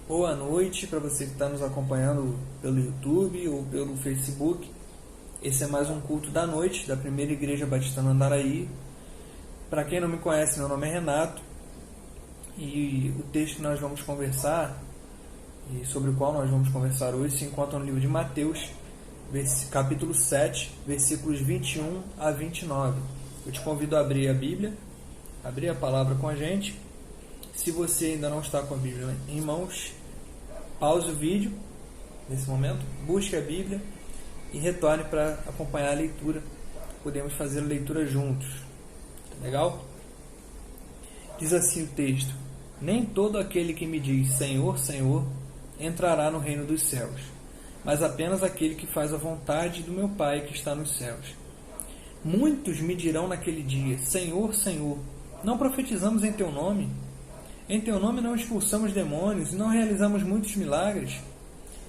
Boa noite para você que está nos acompanhando pelo YouTube ou pelo Facebook. Esse é mais um culto da noite da Primeira Igreja Batista no Andaraí. Para quem não me conhece, meu nome é Renato e o texto que nós vamos conversar e sobre o qual nós vamos conversar hoje se encontra no livro de Mateus, capítulo 7, versículos 21 a 29. Eu te convido a abrir a Bíblia, abrir a palavra com a gente. Se você ainda não está com a Bíblia em mãos, pause o vídeo nesse momento, busque a Bíblia e retorne para acompanhar a leitura. Podemos fazer a leitura juntos. Legal? Diz assim o texto: Nem todo aquele que me diz Senhor, Senhor, entrará no reino dos céus, mas apenas aquele que faz a vontade do meu Pai que está nos céus. Muitos me dirão naquele dia: Senhor, Senhor, não profetizamos em teu nome? Em teu nome não expulsamos demônios e não realizamos muitos milagres?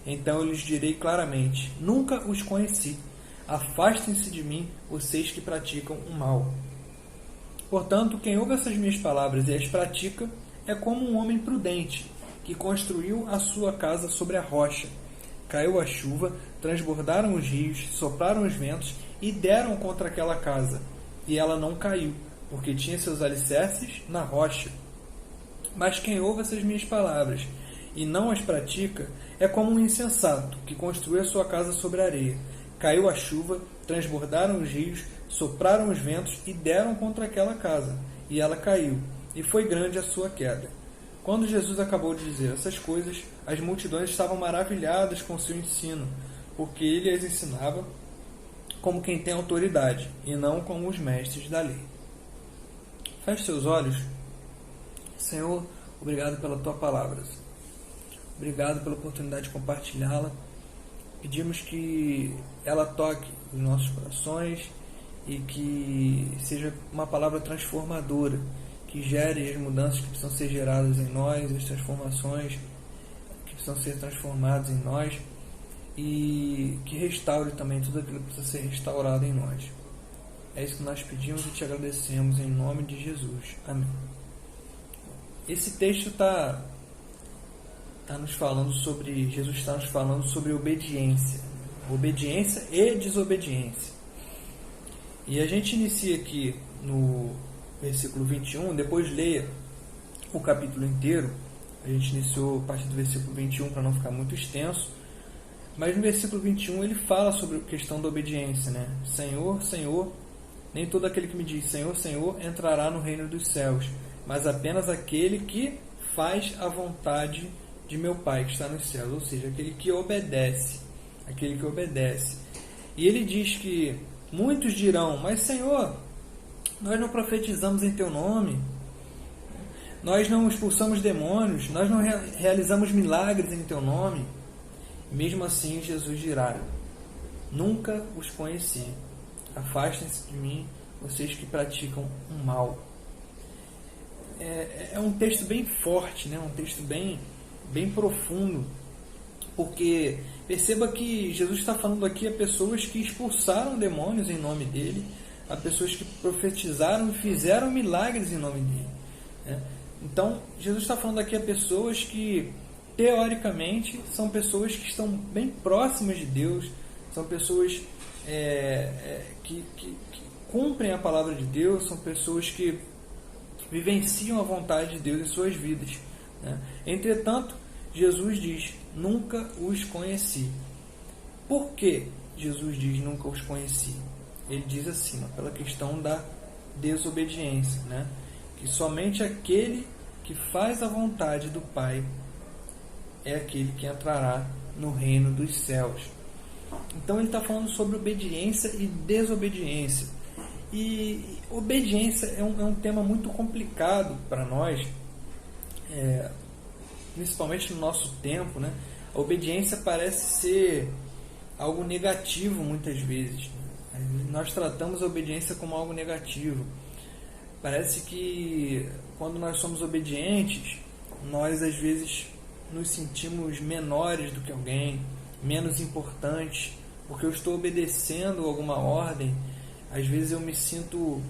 Então eu lhes direi claramente: Nunca os conheci. Afastem-se de mim, vocês que praticam o mal. Portanto, quem ouve essas minhas palavras e as pratica é como um homem prudente, que construiu a sua casa sobre a rocha. Caiu a chuva, transbordaram os rios, sopraram os ventos e deram contra aquela casa. E ela não caiu, porque tinha seus alicerces na rocha. Mas quem ouve essas minhas palavras e não as pratica é como um insensato que construiu a sua casa sobre a areia. Caiu a chuva, transbordaram os rios, sopraram os ventos e deram contra aquela casa. E ela caiu, e foi grande a sua queda. Quando Jesus acabou de dizer essas coisas, as multidões estavam maravilhadas com seu ensino, porque ele as ensinava como quem tem autoridade, e não como os mestres da lei. Feche seus olhos. Senhor, obrigado pela Tua palavra. Obrigado pela oportunidade de compartilhá-la. Pedimos que ela toque os nossos corações e que seja uma palavra transformadora, que gere as mudanças que precisam ser geradas em nós, as transformações que precisam ser transformadas em nós e que restaure também tudo aquilo que precisa ser restaurado em nós. É isso que nós pedimos e te agradecemos em nome de Jesus. Amém. Esse texto está nos falando sobre, Jesus está nos falando sobre obediência e desobediência. E a gente inicia aqui no versículo 21, depois leia o capítulo inteiro. A gente iniciou a partir do versículo 21 para não ficar muito extenso, mas no versículo 21 ele fala sobre a questão da obediência, né? Senhor, Senhor, nem todo aquele que me diz Senhor, Senhor entrará no reino dos céus, mas apenas aquele que faz a vontade de meu Pai que está nos céus, ou seja, aquele que obedece, E ele diz que muitos dirão: mas Senhor, nós não profetizamos em teu nome, nós não expulsamos demônios, nós não realizamos milagres em teu nome. Mesmo assim Jesus dirá: nunca os conheci, afastem-se de mim, vocês que praticam o mal. É um texto bem forte, né? Um texto bem profundo, porque perceba que Jesus está falando aqui a pessoas que expulsaram demônios em nome dele, a pessoas que profetizaram e fizeram milagres em nome dele, né? Então Jesus está falando aqui a pessoas que teoricamente são pessoas que estão bem próximas de Deus, são pessoas que cumprem a palavra de Deus, são pessoas que vivenciam a vontade de Deus em suas vidas, né? Entretanto, Jesus diz: nunca os conheci. Por que Jesus diz nunca os conheci? Ele diz assim, pela questão da desobediência, né? Que somente aquele que faz a vontade do Pai é aquele que entrará no reino dos céus. Então ele está falando sobre obediência e desobediência. E obediência é um tema muito complicado para nós, principalmente no nosso tempo, né? A obediência parece ser algo negativo muitas vezes. Nós tratamos a obediência como algo negativo. Parece que quando nós somos obedientes, nós às vezes nos sentimos menores do que alguém, menos importantes, porque eu estou obedecendo alguma ordem. Às vezes eu me sinto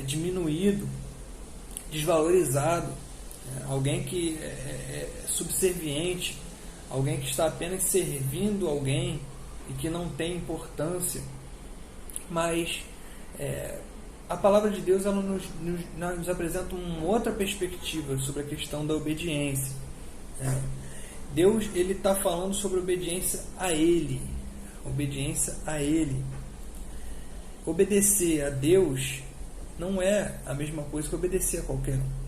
diminuído, desvalorizado, alguém que é subserviente, alguém que está apenas servindo alguém e que não tem importância. Mas a palavra de Deus ela nos apresenta uma outra perspectiva sobre a questão da obediência. Deus está falando sobre obediência a Ele. Obediência a Ele. Obedecer a Deus não é a mesma coisa que obedecer a qualquer um.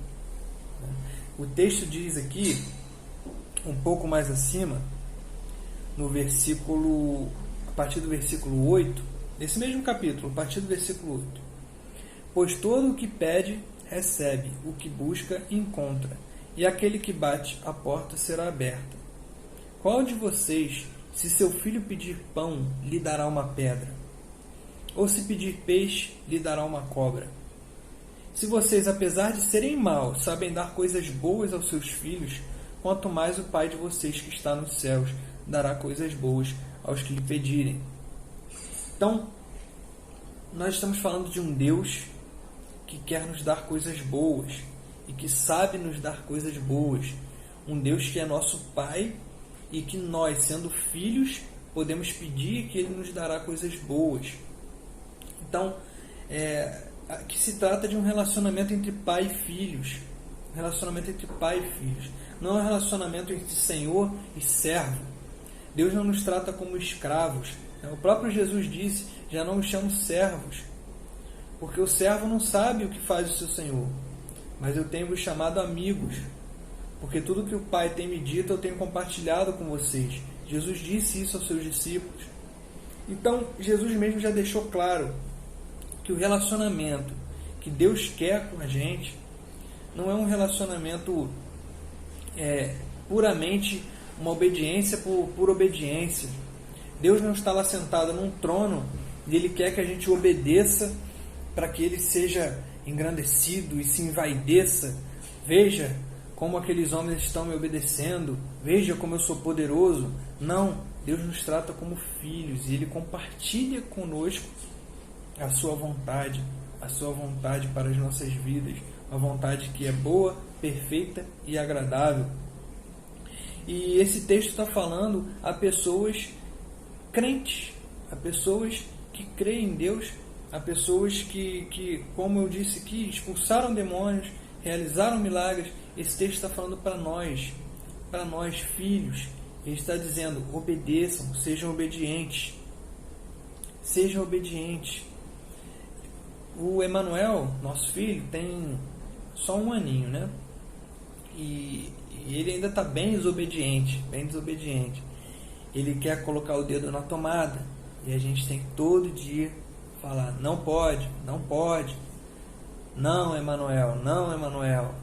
O texto diz aqui, um pouco mais acima, no versículo, a partir do versículo 8, nesse mesmo capítulo, a partir do versículo 8: pois todo o que pede, recebe, o que busca, encontra, e aquele que bate, a porta será aberta. Qual de vocês, se seu filho pedir pão, lhe dará uma pedra? Ou se pedir peixe, lhe dará uma cobra? Se vocês, apesar de serem maus, sabem dar coisas boas aos seus filhos, quanto mais o Pai de vocês que está nos céus dará coisas boas aos que lhe pedirem. Então, nós estamos falando de um Deus que quer nos dar coisas boas e que sabe nos dar coisas boas. Um Deus que é nosso Pai e que nós, sendo filhos, podemos pedir que Ele nos dará coisas boas. Então, que se trata de um relacionamento entre pai e filhos. Um relacionamento entre pai e filhos. Não é um relacionamento entre Senhor e servo. Deus não nos trata como escravos. O próprio Jesus disse: já não os chamo servos, porque o servo não sabe o que faz o seu Senhor. Mas eu tenho-vos chamado amigos, porque tudo que o Pai tem me dito eu tenho compartilhado com vocês. Jesus disse isso aos seus discípulos. Então, Jesus mesmo já deixou claro que o relacionamento que Deus quer com a gente não é um relacionamento puramente uma obediência por obediência. Deus não está lá sentado num trono e Ele quer que a gente obedeça para que Ele seja engrandecido e se envaideça. Veja como aqueles homens estão me obedecendo, veja como eu sou poderoso. Não, Deus nos trata como filhos e Ele compartilha conosco a sua vontade para as nossas vidas, uma vontade que é boa, perfeita e agradável. E esse texto está falando a pessoas crentes, a pessoas que creem em Deus, a pessoas que, como eu disse aqui, expulsaram demônios, realizaram milagres. Esse texto está falando para nós filhos. Ele está dizendo: obedeçam, sejam obedientes. Sejam obedientes. O Emanuel, nosso filho, tem só 1 aninho, né? E ele ainda está bem desobediente. Ele quer colocar o dedo na tomada. E a gente tem que todo dia falar: não pode, não pode. Não, Emanuel, não, Emanuel.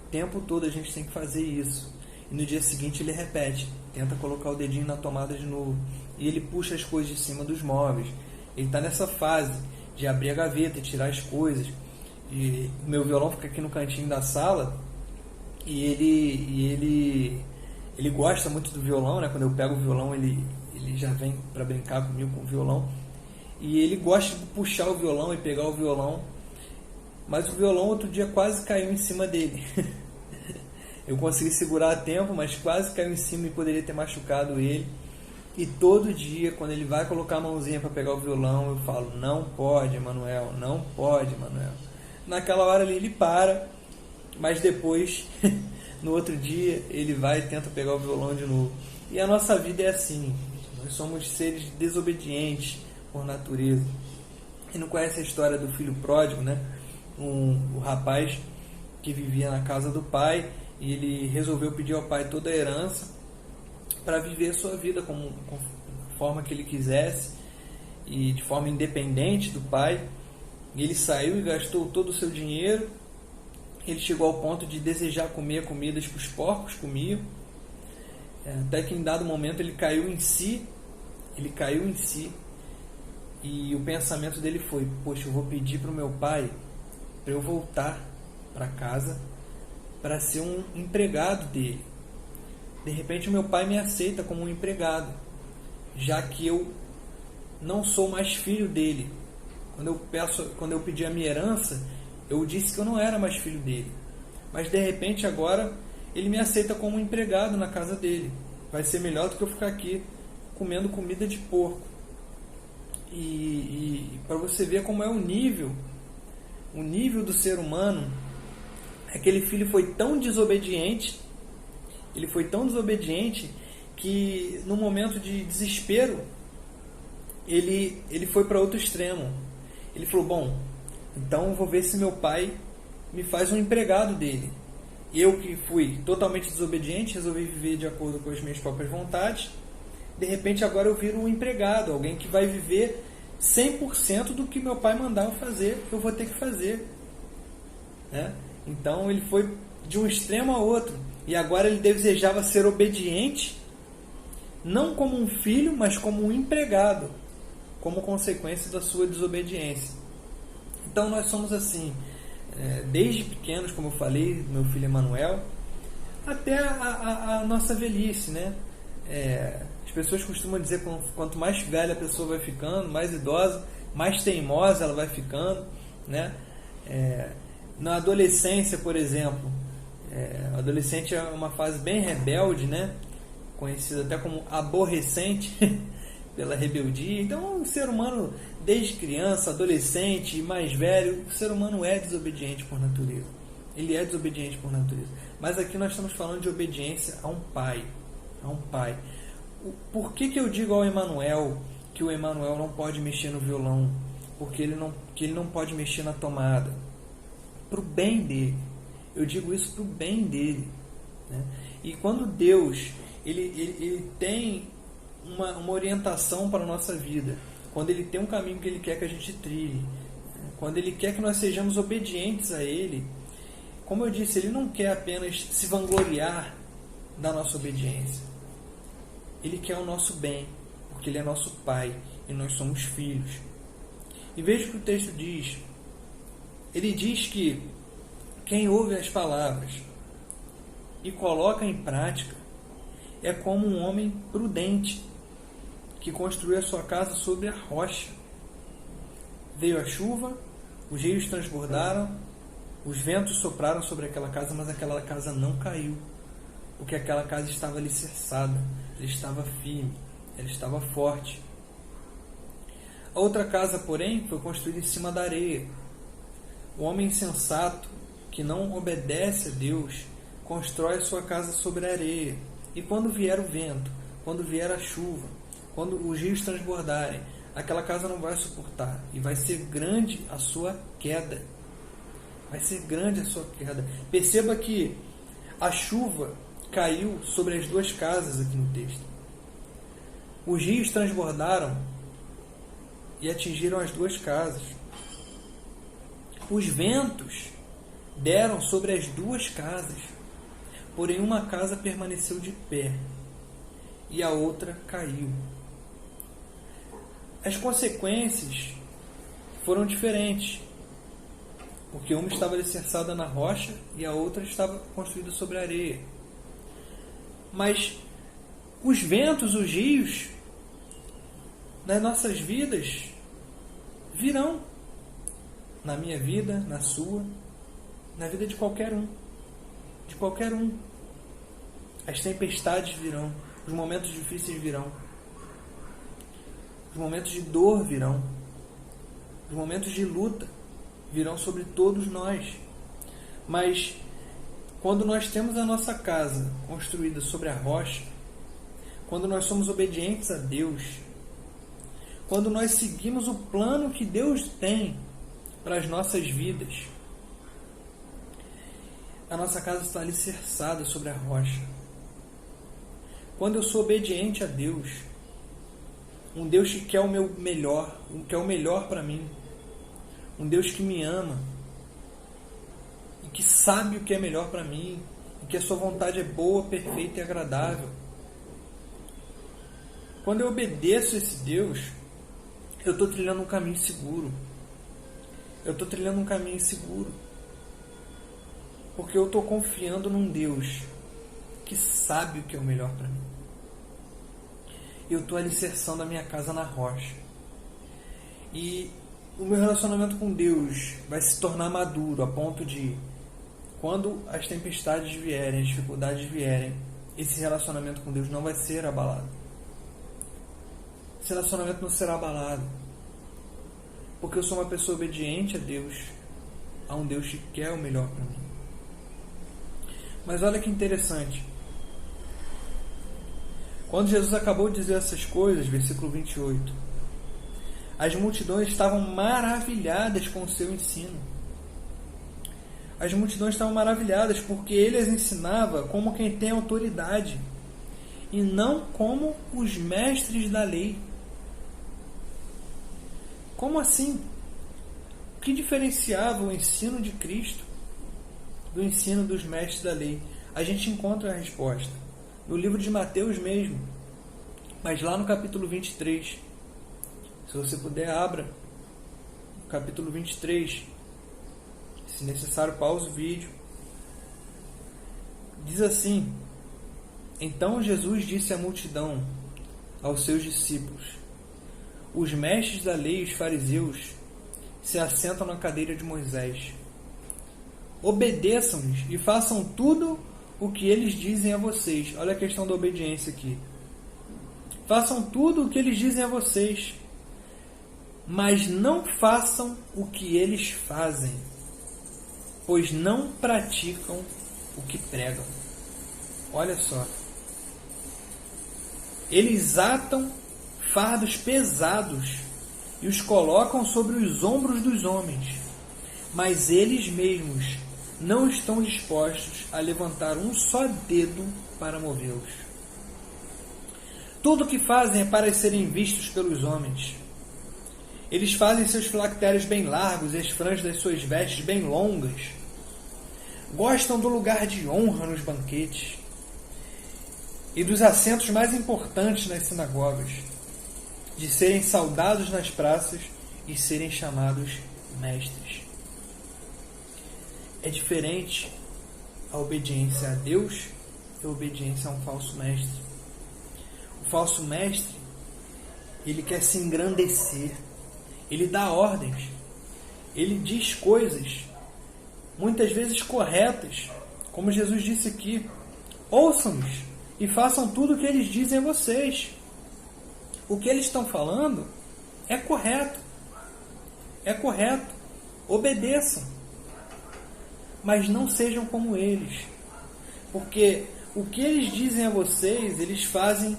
O tempo todo a gente tem que fazer isso. E no dia seguinte ele repete, tenta colocar o dedinho na tomada de novo. E ele puxa as coisas de cima dos móveis. Ele está nessa fase de abrir a gaveta e tirar as coisas. E o meu violão fica aqui no cantinho da sala. E ele gosta muito do violão, né? Quando eu pego o violão, ele já vem para brincar comigo com o violão. E ele gosta de puxar o violão e pegar o violão. Mas o violão outro dia quase caiu em cima dele. Eu consegui segurar a tempo, mas quase caiu em cima e poderia ter machucado ele. E todo dia, quando ele vai colocar a mãozinha para pegar o violão, eu falo: não pode, Emanuel, não pode, Emanuel. Naquela hora ali ele para, mas depois, no outro dia, ele vai e tenta pegar o violão de novo. E a nossa vida é assim. Nós somos seres desobedientes por natureza. Quem não conhece a história do filho pródigo, né? O rapaz que vivia na casa do pai e ele resolveu pedir ao pai toda a herança para viver a sua vida com forma que ele quisesse e de forma independente do pai. E ele saiu e gastou todo o seu dinheiro. Ele chegou ao ponto de desejar comer comidas que os porcos comiam, até que em dado momento ele caiu em si. E o pensamento dele foi: poxa, eu vou pedir para o meu pai para eu voltar para casa para ser um empregado dele. De repente o meu pai me aceita como um empregado, já que eu não sou mais filho dele. Quando eu pedi a minha herança, eu disse que eu não era mais filho dele. mas de repente agora ele me aceita como um empregado na casa dele. Vai ser melhor do que eu ficar aqui comendo comida de porco. E para você ver como é o nível do ser humano, aquele filho foi tão desobediente, que no momento de desespero, ele foi para outro extremo. Ele falou, bom, então eu vou ver se meu pai me faz um empregado dele. Eu que fui totalmente desobediente, resolvi viver de acordo com as minhas próprias vontades. De repente agora eu viro um empregado, alguém que vai viver 100% do que meu pai mandava fazer, eu vou ter que fazer. Né? Então ele foi de um extremo a outro. E agora ele desejava ser obediente, não como um filho, mas como um empregado, como consequência da sua desobediência. Então nós somos assim, desde pequenos, como eu falei, meu filho Emanuel, até a nossa velhice, né? As pessoas costumam dizer que quanto mais velha a pessoa vai ficando, mais idosa, mais teimosa ela vai ficando, né? Na adolescência, por exemplo, o adolescente é uma fase bem rebelde, né? Conhecida até como aborrecente pela rebeldia. Então, o ser humano, desde criança, adolescente e mais velho, o ser humano é desobediente por natureza. Ele é desobediente por natureza. Mas aqui nós estamos falando de obediência a um pai. A um pai. Por que eu digo ao Emanuel que o Emanuel não pode mexer no violão? Porque ele não pode mexer na tomada. Para o bem dele. Eu digo isso para o bem dele. Né? E quando Deus ele tem uma orientação para a nossa vida, quando Ele tem um caminho que Ele quer que a gente trilhe, quando Ele quer que nós sejamos obedientes a Ele, como eu disse, Ele não quer apenas se vangloriar da nossa obediência. Ele quer o nosso bem, porque Ele é nosso Pai e nós somos filhos. E veja o que o texto diz. Ele diz que quem ouve as palavras e coloca em prática é como um homem prudente que construiu a sua casa sobre a rocha. Veio a chuva, os rios transbordaram, os ventos sopraram sobre aquela casa, mas aquela casa não caiu, porque aquela casa estava alicerçada, ela estava firme, ela estava forte. A outra casa, porém, foi construída em cima da areia. O homem insensato, que não obedece a Deus, constrói a sua casa sobre a areia. E quando vier o vento, quando vier a chuva, quando os rios transbordarem, aquela casa não vai suportar. E vai ser grande a sua queda. Vai ser grande a sua queda. Perceba que a chuva caiu sobre as duas casas aqui no texto. Os rios transbordaram e atingiram as duas casas. Os ventos deram sobre as duas casas. Porém, uma casa permaneceu de pé e a outra caiu. As consequências foram diferentes, porque uma estava alicerçada na rocha e a outra estava construída sobre a areia. Mas os ventos, os rios, nas nossas vidas, virão. Na minha vida, na sua, na vida de qualquer um. De qualquer um. As tempestades virão, os momentos difíceis virão, os momentos de dor virão, os momentos de luta virão sobre todos nós. Mas quando nós temos a nossa casa construída sobre a rocha, quando nós somos obedientes a Deus, quando nós seguimos o plano que Deus tem para as nossas vidas, a nossa casa está alicerçada sobre a rocha. Quando eu sou obediente a Deus, um Deus que quer o meu melhor, quer o melhor para mim, um Deus que me ama e que sabe o que é melhor para mim, e que a sua vontade é boa, perfeita e agradável. Quando eu obedeço a esse Deus, eu estou trilhando um caminho seguro. Eu estou trilhando um caminho seguro. Porque eu estou confiando num Deus que sabe o que é o melhor para mim. Eu estou alicerçando a minha casa na rocha. E o meu relacionamento com Deus vai se tornar maduro a ponto de quando as tempestades vierem, as dificuldades vierem, esse relacionamento com Deus não vai ser abalado. Esse relacionamento não será abalado. Porque eu sou uma pessoa obediente a Deus, a um Deus que quer o melhor para mim. Mas olha que interessante. Quando Jesus acabou de dizer essas coisas, versículo 28, as multidões estavam maravilhadas com o seu ensino. As multidões estavam maravilhadas porque ele as ensinava como quem tem autoridade e não como os mestres da lei. Como assim? O que diferenciava o ensino de Cristo do ensino dos mestres da lei? A gente encontra a resposta no livro de Mateus mesmo, mas lá no capítulo 23. Se você puder, abra o capítulo 23. Se necessário, pause o vídeo. Diz assim: Então Jesus disse à multidão, aos seus discípulos: Os mestres da lei e os fariseus se assentam na cadeira de Moisés. Obedeçam-lhes e façam tudo o que eles dizem a vocês. Olha a questão da obediência aqui. Façam tudo o que eles dizem a vocês, mas não façam o que eles fazem, pois não praticam o que pregam. Olha só. Eles atam fardos pesados e os colocam sobre os ombros dos homens, mas eles mesmos não estão dispostos a levantar um só dedo para movê-los. Tudo o que fazem é para serem vistos pelos homens. Eles fazem seus filactérios bem largos e as franjas das suas vestes bem longas. Gostam do lugar de honra nos banquetes e dos assentos mais importantes nas sinagogas, de serem saudados nas praças e serem chamados mestres. É diferente a obediência a Deus e a obediência a um falso mestre. O falso mestre, ele quer se engrandecer, ele dá ordens, ele diz coisas, muitas vezes corretas, como Jesus disse aqui: ouçam-nos e façam tudo o que eles dizem a vocês. O que eles estão falando é correto, obedeçam, mas não sejam como eles, porque o que eles dizem a vocês, eles fazem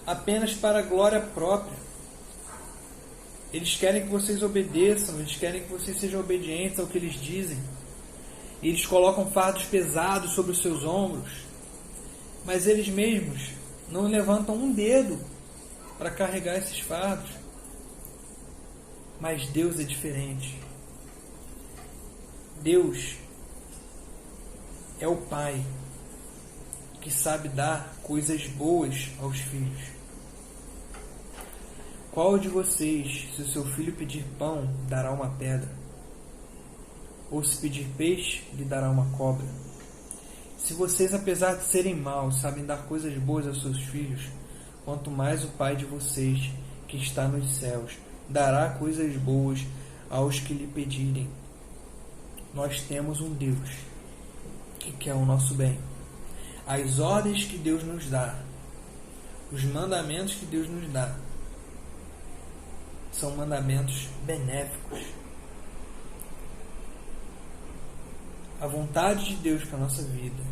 apenas para a glória própria. Eles querem que vocês obedeçam, eles querem que vocês sejam obedientes ao que eles dizem. E eles colocam fardos pesados sobre os seus ombros, mas eles mesmos não levantam um dedo para carregar esses fardos. Mas Deus é diferente. Deus é o Pai que sabe dar coisas boas aos filhos. Qual de vocês, se o seu filho pedir pão, dará uma pedra? Ou se pedir peixe, lhe dará uma cobra? Se vocês, apesar de serem maus, sabem dar coisas boas aos seus filhos, quanto mais o Pai de vocês, que está nos céus, dará coisas boas aos que lhe pedirem. Nós temos um Deus que quer o nosso bem. As ordens que Deus nos dá, os mandamentos que Deus nos dá, são mandamentos benéficos. A vontade de Deus para a nossa vida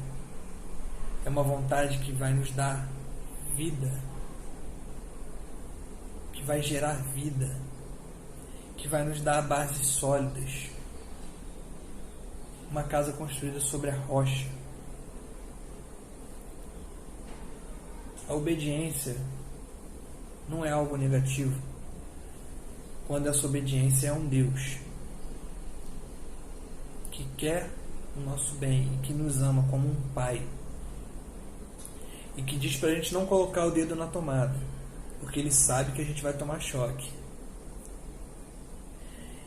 é uma vontade que vai nos dar vida, que vai gerar vida, que vai nos dar bases sólidas, uma casa construída sobre a rocha. A obediência não é algo negativo, quando essa obediência é um Deus que quer o nosso bem e que nos ama como um Pai, e que diz para a gente não colocar o dedo na tomada, porque Ele sabe que a gente vai tomar choque.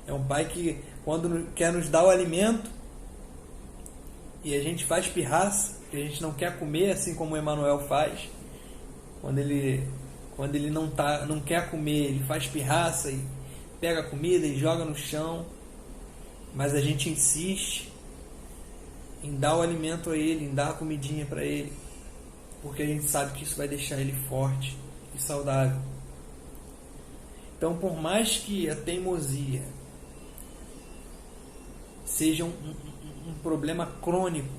É um Pai que, quando quer nos dar o alimento e a gente faz pirraça, que a gente não quer comer, assim como o Emanuel faz, quando ele não quer comer, ele faz pirraça e pega a comida e joga no chão, mas a gente insiste. em dar o alimento a ele, em dar a comidinha para ele, porque a gente sabe que isso vai deixar ele forte e saudável. Então, por mais que a teimosia seja um problema crônico,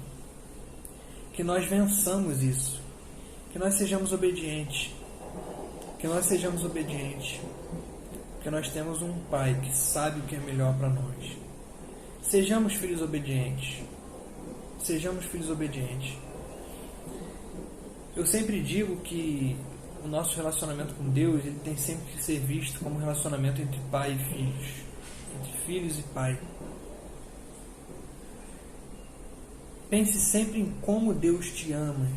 que nós vençamos isso, que nós sejamos obedientes, porque nós temos um Pai que sabe o que é melhor para nós. Sejamos filhos obedientes. Eu sempre digo que o nosso relacionamento com Deus, ele tem sempre que ser visto como um relacionamento entre pai e filhos, entre filhos e pai. Pense sempre em como Deus te ama,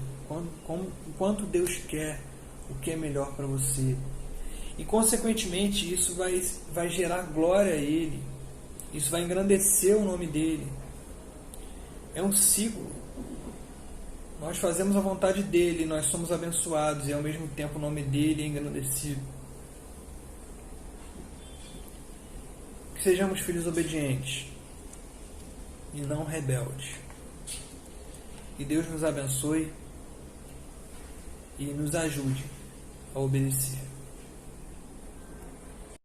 quanto Deus quer o que é melhor para você. E, consequentemente, isso vai gerar glória a Ele. Isso vai engrandecer o nome dEle. É um ciclo. Nós fazemos a vontade dEle, nós somos abençoados e, ao mesmo tempo, o nome dEle é engrandecido. Que sejamos filhos obedientes e não rebeldes. Que Deus nos abençoe e nos ajude a obedecer.